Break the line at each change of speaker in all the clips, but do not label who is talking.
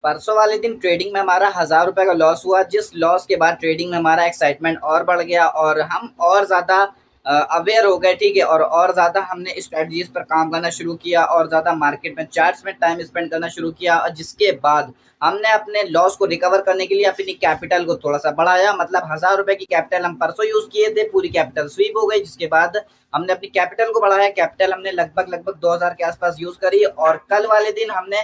परसों वाले दिन ट्रेडिंग में हमारा 1000 रुपये का लॉस हुआ, जिस लॉस के बाद ट्रेडिंग में हमारा एक्साइटमेंट और बढ़ गया और हम और ज़्यादा अवेयर हो गए, ठीक है। और ज़्यादा हमने स्ट्रेटजीज पर काम करना शुरू किया और ज़्यादा मार्केट में चार्ट्स में टाइम स्पेंड करना शुरू किया, और जिसके बाद हमने अपने लॉस को रिकवर करने के लिए अपनी कैपिटल को थोड़ा सा बढ़ाया। मतलब 1000 रुपये की कैपिटल हम परसों यूज़ किए थे, पूरी कैपिटल स्वीप हो गई, जिसके बाद हमने अपनी कैपिटल को बढ़ाया। कैपिटल हमने लगभग 2000 के आसपास यूज़ करी, और कल वाले दिन हमने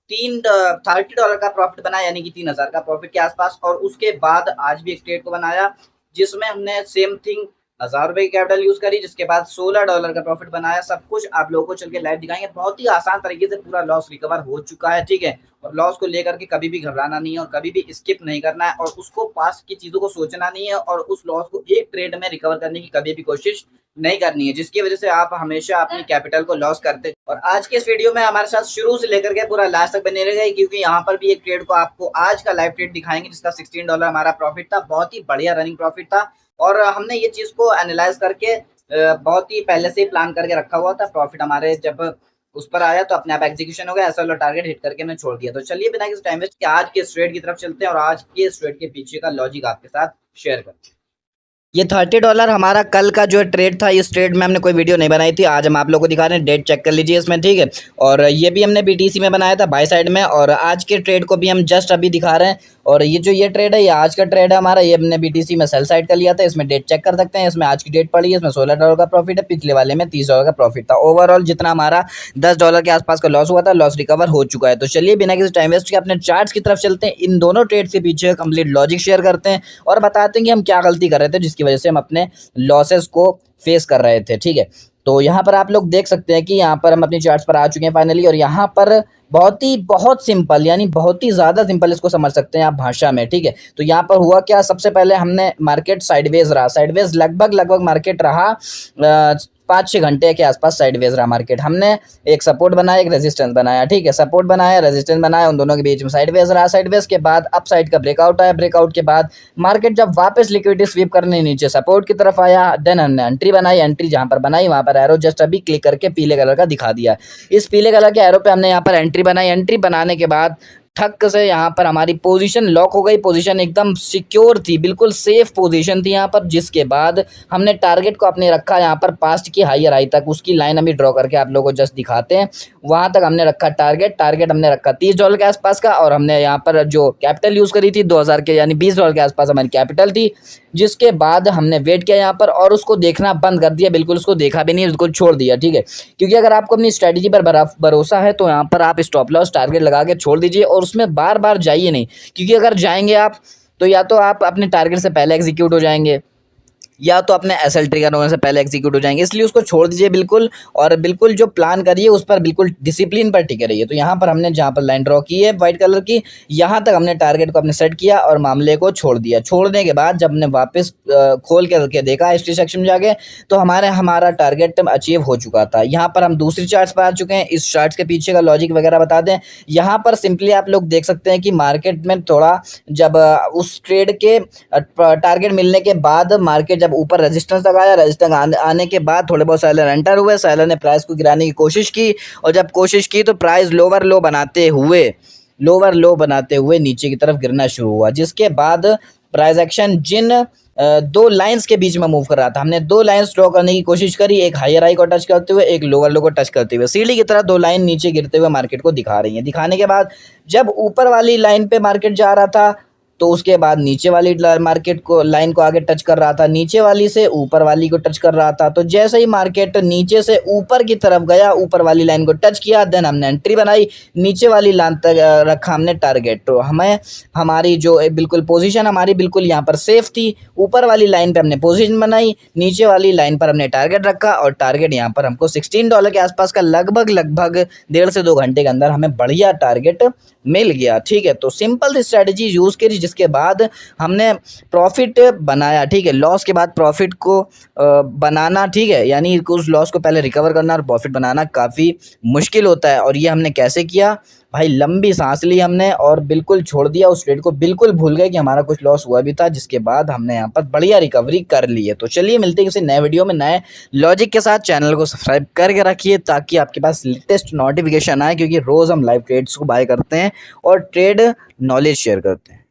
$30 का प्रॉफिट बनाया, यानी कि 3000 का प्रॉफिट के आसपास। और उसके बाद आज भी एक ट्रेड को बनाया जिसमें हमने सेम थिंग 1000 रुपये की कैपिटल यूज करी, जिसके बाद $16 का प्रॉफिट बनाया। सब कुछ आप लोगों को चल के लाइव दिखाएंगे। बहुत ही आसान तरीके से पूरा लॉस रिकवर हो चुका है, ठीक है। और लॉस को लेकर के कभी भी घबराना नहीं है और कभी भी स्किप नहीं करना है, और उसको पास्ट की चीजों को सोचना नहीं है, और उस लॉस को एक ट्रेड में रिकवर करने की कभी भी कोशिश नहीं करनी है, जिसकी वजह से आप हमेशा अपनी कैपिटल को लॉस करते। और आज के इस वीडियो में हमारे साथ शुरू से लेकर के पूरा लास्ट तक बने रहे, क्योंकि यहाँ पर भी एक ट्रेड को आपको आज का लाइव ट्रेड दिखाएंगे जिसका $16 हमारा प्रॉफिट था। बहुत ही बढ़िया रनिंग प्रॉफिट था, और हमने ये चीज को एनालाइज करके बहुत ही पहले से ही प्लान करके रखा हुआ था। प्रॉफिट हमारे जब उस पर आया तो अपने आप एग्जीक्यूशन हो गया, ऐसा वाला टारगेट हिट करके हमने छोड़ दिया। तो चलिए बिना किसी टाइम वेस्ट के आज के इस ट्रेड की तरफ चलते हैं और आज के इस ट्रेड के पीछे का लॉजिक आपके साथ शेयर करते हैं। ये $30 हमारा कल का जो ट्रेड था, इस ट्रेड में हमने कोई वीडियो नहीं बनाई थी, आज हम आप लोगों को दिखा रहे हैं। डेट चेक कर लीजिए इसमें, ठीक है। और ये भी हमने BTC में बनाया था, बाय साइड में, और आज के ट्रेड को भी हम जस्ट अभी दिखा रहे हैं। और ये जो ये ट्रेड है, ये आज का ट्रेड है हमारा, ये हमने BTC में सेल साइड का लिया था। इसमें डेट चेक कर सकते हैं, इसमें आज की डेट पड़ी है, इसमें $16 का प्रॉफिट है, पिछले वाले में $30 का प्रॉफिट था। ओवरऑल जितना हमारा $10 के आसपास का लॉस हुआ था, लॉस रिकवर हो चुका है। तो चलिए बिना किसी टाइम वेस्ट के अपने चार्ट्स की तरफ चलते हैं, इन दोनों ट्रेड के पीछे कंप्लीट लॉजिक शेयर करते हैं और बताते हैं कि हम क्या गलती कर रहे थे जिसकी वजह से हम अपने लॉसेस को फेस कर रहे थे, ठीक है। तो यहाँ पर आप लोग देख सकते हैं कि यहाँ पर हम अपनी चार्ट्स पर आ चुके हैं फाइनली, और यहाँ पर बहुत सिंपल, यानी बहुत ही ज़्यादा सिंपल इसको समझ सकते हैं आप भाषा में, ठीक है। तो यहाँ पर हुआ क्या, सबसे पहले हमने मार्केट साइडवेज रहा, साइडवेज लगभग मार्केट रहा 5-6 घंटे के आसपास साइडवेज रहा मार्केट। हमने एक सपोर्ट बनाया, एक रेजिस्टेंस बनाया, ठीक है। सपोर्ट बनाया, रेजिस्टेंस बनाया, उन दोनों के बीच में साइडवेज रहा। साइडवेज के बाद अप साइड का ब्रेकआउट आया, ब्रेकआउट के बाद मार्केट जब वापस लिक्विडिटी स्वीप करने नीचे सपोर्ट की तरफ आया, देन हमने एंट्री बनाई। एंट्री जहाँ पर बनाई वहाँ पर एरो जस्ट अभी क्लिक करके पीले कलर का दिखा दिया। इस पीले कलर के एरो पे हमने यहाँ पर एंट्री बनाई। एंट्री बनाने के बाद ठक से यहाँ पर हमारी पोजीशन लॉक हो गई, पोजीशन एकदम सिक्योर थी, बिल्कुल सेफ पोजीशन थी यहाँ पर। जिसके बाद हमने टारगेट को अपने रखा यहाँ पर पास्ट की हायर हाई तक, उसकी लाइन अभी ड्रॉ करके आप लोगों को जस्ट दिखाते हैं। वहाँ तक हमने रखा टारगेट हमने रखा $30 के आसपास का, और हमने यहाँ पर जो कैपिटल यूज़ करी थी 2000 के, यानी $20 के आसपास हमारी कैपिटल थी। जिसके बाद हमने वेट किया यहाँ पर और उसको देखना बंद कर दिया, बिल्कुल उसको देखा भी नहीं, बिल्कुल छोड़ दिया, ठीक है। क्योंकि अगर आपको अपनी स्ट्रैटेजी पर भरोसा है तो यहाँ पर आप स्टॉप लॉस टारगेट लगा के छोड़ दीजिए, और उसमें बार बार जाइए नहीं, क्योंकि अगर जाएंगे आप तो या तो आप अपने टारगेट से पहले एग्जीक्यूट हो जाएंगे, या तो अपने एसएल ट्रिगर होने से पहले एग्जीक्यूट हो जाएंगे। इसलिए उसको छोड़ दीजिए बिल्कुल, और बिल्कुल जो प्लान करिए उस पर बिल्कुल डिसिप्लिन पर टिके रहिए। तो यहाँ पर हमने जहाँ पर लाइन ड्रॉ की है वाइट कलर की, यहाँ तक हमने टारगेट को अपने सेट किया और मामले को छोड़ दिया। छोड़ने के बाद जब हमने वापस खोल के देखा हिस्ट्री सेक्शन में जाके, तो हमारा टारगेट अचीव हो चुका था। यहाँ पर हम दूसरी चार्ट्स पर आ चुके हैं। इस चार्ट्स के पीछे का लॉजिक वगैरह बता दें। यहाँ पर सिंपली आप लोग देख सकते हैं कि मार्केट में थोड़ा जब उस ट्रेड के टारगेट मिलने के बाद मार्केट जब ऊपर रेजिस्टेंस लगाया, रेजिस्टेंस आने के बाद थोड़े बहुत सेलर एंटर हुए, सेलर ने प्राइस को गिराने की कोशिश की, और जब कोशिश की तो प्राइस लोअर लो बनाते हुए नीचे की तरफ गिरना शुरू हुआ। जिसके बाद प्राइस एक्शन जिन दो लाइंस के बीच में मूव कर रहा था, हमने दो लाइंस ड्रॉ करने की कोशिश करी, एक हायर हाई को टच करते हुए, एक लोअर लो को टच करते हुए। सीढ़ी की तरह दो लाइन नीचे गिरते हुए मार्केट को दिखा रही हैं। दिखाने के बाद जब ऊपर वाली लाइन पे मार्केट जा रहा था, तो उसके बाद नीचे वाली मार्केट को लाइन को आगे टच कर रहा था, नीचे वाली से ऊपर वाली को टच कर रहा था। तो जैसे ही मार्केट नीचे से ऊपर की तरफ गया, ऊपर वाली लाइन को टच किया, देन हमने एंट्री बनाई, नीचे वाली लाइन तक रखा हमने टारगेट। तो हमारी जो बिल्कुल पोजीशन हमारी बिल्कुल यहाँ पर सेफ थी। ऊपर वाली लाइन पे हमने पोजीशन बनाई, नीचे वाली लाइन पर हमने टारगेट रखा, और टारगेट यहाँ पर हमको $16 के आसपास का लगभग 1.5 से 2 घंटे के अंदर हमें बढ़िया टारगेट मिल गया, ठीक है। तो सिंपल सी स्ट्रैटेजी यूज़ करी, जिसके बाद हमने प्रॉफिट बनाया, ठीक है। लॉस के बाद प्रॉफिट को बनाना, ठीक है, यानी उस लॉस को पहले रिकवर करना और प्रॉफिट बनाना काफ़ी मुश्किल होता है। और ये हमने कैसे किया, भाई लंबी सांस ली हमने और बिल्कुल छोड़ दिया उस ट्रेड को, बिल्कुल भूल गए कि हमारा कुछ लॉस हुआ भी था, जिसके बाद हमने यहाँ पर बढ़िया रिकवरी कर ली है। तो चलिए मिलते हैं किसी नए वीडियो में नए लॉजिक के साथ। चैनल को सब्सक्राइब करके रखिए ताकि आपके पास लेटेस्ट नोटिफिकेशन आए, क्योंकि रोज़ हम लाइव ट्रेड्स को बाय करते हैं और ट्रेड नॉलेज शेयर करते हैं।